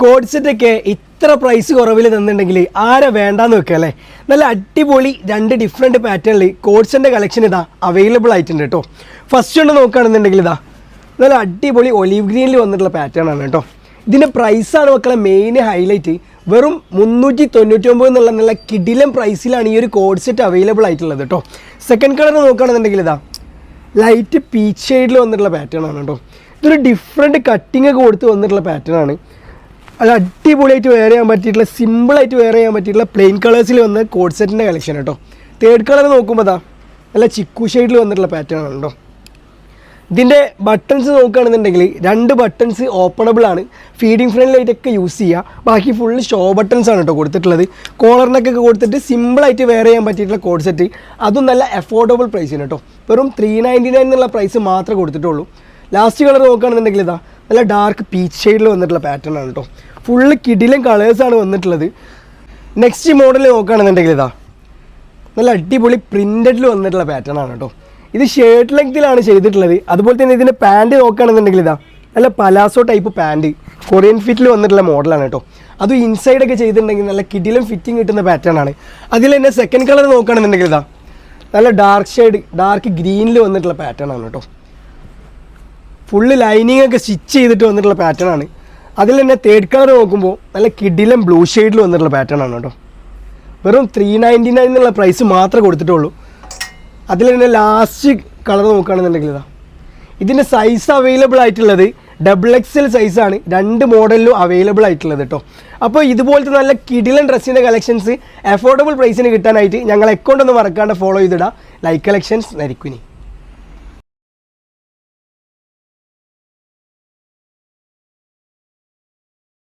Code സെറ്റൊക്കെ ഇത്ര price കുറവിൽ തന്നിട്ടുണ്ടെങ്കിൽ ആരെ വേണ്ടാന്ന് വെക്കുക അല്ലേ. നല്ല അടിപൊളി 2 ഡിഫറെൻറ്റ് പാറ്റേണിൽ കോഡ് സെറ്റിൻ്റെ കളക്ഷൻ ഇതാ അവൈലബിൾ ആയിട്ടുണ്ട് കേട്ടോ. ഫസ്റ്റ് ഒന്ന് നോക്കുകയാണെന്നുണ്ടെങ്കിൽ ഇതാ നല്ല അടിപൊളി ഒലീവ് ഗ്രീനിൽ വന്നിട്ടുള്ള പാറ്റേൺ ആണ് കേട്ടോ. ഇതിൻ്റെ പ്രൈസാണ് മക്കളെ മെയിൻ ഹൈലൈറ്റ്. വെറും 399 എന്നുള്ള നല്ല കിടിലം പ്രൈസിലാണ് ഈ ഒരു കോഡ് സെറ്റ് അവൈലബിൾ ആയിട്ടുള്ളത് കേട്ടോ. സെക്കൻഡ് കളർ നോക്കുകയാണെന്നുണ്ടെങ്കിൽ ഇതാ ലൈറ്റ് പീച്ച് ഷെയ്ഡിൽ വന്നിട്ടുള്ള പാറ്റേൺ ആണ് കേട്ടോ. ഇതൊരു ഡിഫറെൻറ്റ് കട്ടിങ് ഒക്കെ കൊടുത്ത് വന്നിട്ടുള്ള പാറ്റേൺ ആണ്. അത് അടിപൊളിയായിട്ട് വെയർ ചെയ്യാൻ പറ്റിയിട്ടുള്ള സിമ്പിളായിട്ട് വെയർ ചെയ്യാൻ പറ്റിയിട്ടുള്ള പ്ലെയിൻ കളേഴ്സിൽ വന്ന കോഡ് സെറ്റിൻ്റെ കളക്ഷൻ കേട്ടോ. തേർഡ് കളർ നോക്കുമ്പോൾ അതാ നല്ല ചിക്കു ഷെയ്ഡിൽ വന്നിട്ടുള്ള പാറ്റേൺ ആണ് കേട്ടോ. ഇതിൻ്റെ ബട്ടൺസ് നോക്കുകയാണെന്നുണ്ടെങ്കിൽ 2 ബട്ടൺസ് ഓപ്പണബിൾ ആണ്. ഫീഡിങ് ഫ്രണ്ടിലായിട്ടൊക്കെ യൂസ് ചെയ്യുക. ബാക്കി ഫുള്ള് ഷോ ബട്ടൺസ് ആണ് കേട്ടോ കൊടുത്തിട്ടുള്ളത്. കോളറിനൊക്കെ കൊടുത്തിട്ട് സിമ്പിളായിട്ട് വെയർ ചെയ്യാൻ പറ്റിയിട്ടുള്ള കോഡ് സെറ്റ്. അതും നല്ല അഫോർഡബിൾ പ്രൈസിന് കേട്ടോ. വെറും 399 എന്നുള്ള പ്രൈസ് മാത്രമേ കൊടുത്തിട്ടുള്ളൂ. ലാസ്റ്റ് കളർ നോക്കുകയാണെന്നുണ്ടെങ്കിൽ ഇതാ നല്ല ഡാർക്ക് പീച്ച് ഷെയ്ഡിൽ വന്നിട്ടുള്ള പാറ്റേൺ ആണ് കേട്ടോ. ഫുള്ള് കിടിലം കളേഴ്സാണ് വന്നിട്ടുള്ളത്. നെക്സ്റ്റ് മോഡൽ നോക്കുകയാണെന്നുണ്ടെങ്കിൽ ഇതാ നല്ല അടിപൊളി പ്രിൻറ്റഡിൽ വന്നിട്ടുള്ള പാറ്റേൺ ആണ് കേട്ടോ. ഇത് ഷർട്ട് ലെങ്ത്തിലാണ് ചെയ്തിട്ടുള്ളത്. അതുപോലെ തന്നെ ഇതിൻ്റെ പാൻറ്റ് നോക്കുകയാണെന്നുണ്ടെങ്കിൽ ഇതാ നല്ല പലാസോ ടൈപ്പ് പാൻറ്റ് കൊറിയൻ ഫിറ്റിൽ വന്നിട്ടുള്ള മോഡലാണ് കേട്ടോ. അതും ഇൻസൈഡൊക്കെ ചെയ്തിട്ടുണ്ടെങ്കിൽ നല്ല കിടിലം ഫിറ്റിംഗ് കിട്ടുന്ന പാറ്റേൺ ആണ്. അതിൽ തന്നെ സെക്കൻഡ് കളർ നോക്കുകയാണെന്നുണ്ടെങ്കിൽ ഇതാ നല്ല ഡാർക്ക് ഗ്രീനിൽ വന്നിട്ടുള്ള പാറ്റേൺ ആണ് കേട്ടോ. ഫുള്ള് ലൈനിങ് ഒക്കെ സ്റ്റിച്ച് ചെയ്തിട്ട് വന്നിട്ടുള്ള പാറ്റേൺ ആണ്. അതിൽ തന്നെ തേർഡ് കളർ നോക്കുമ്പോൾ നല്ല കിടിലം ബ്ലൂ ഷെയ്ഡിൽ വന്നിട്ടുള്ള പാറ്റേൺ ആണ് കേട്ടോ. വെറും 399 എന്നുള്ള പ്രൈസ് മാത്രമേ കൊടുത്തിട്ടുള്ളൂ. അതിൽ തന്നെ ലാസ്റ്റ് കളർ നോക്കുകയാണെന്നുണ്ടെങ്കിൽ ഇതാ ഇതിൻ്റെ സൈസ് അവൈലബിൾ ആയിട്ടുള്ളത് XXL സൈസാണ്. 2 മോഡലിലും അവൈലബിൾ ആയിട്ടുള്ളത് കേട്ടോ. അപ്പോൾ ഇതുപോലത്തെ നല്ല കിടിലൻ ഡ്രസ്സിൻ്റെ കളക്ഷൻസ് അഫോർഡബിൾ പ്രൈസിന് കിട്ടാനായിട്ട് ഞങ്ങൾ അക്കൗണ്ട് ഒന്ന് മറക്കാണ്ട് ഫോളോ ചെയ്തിടാം. Like collections Narikkuni.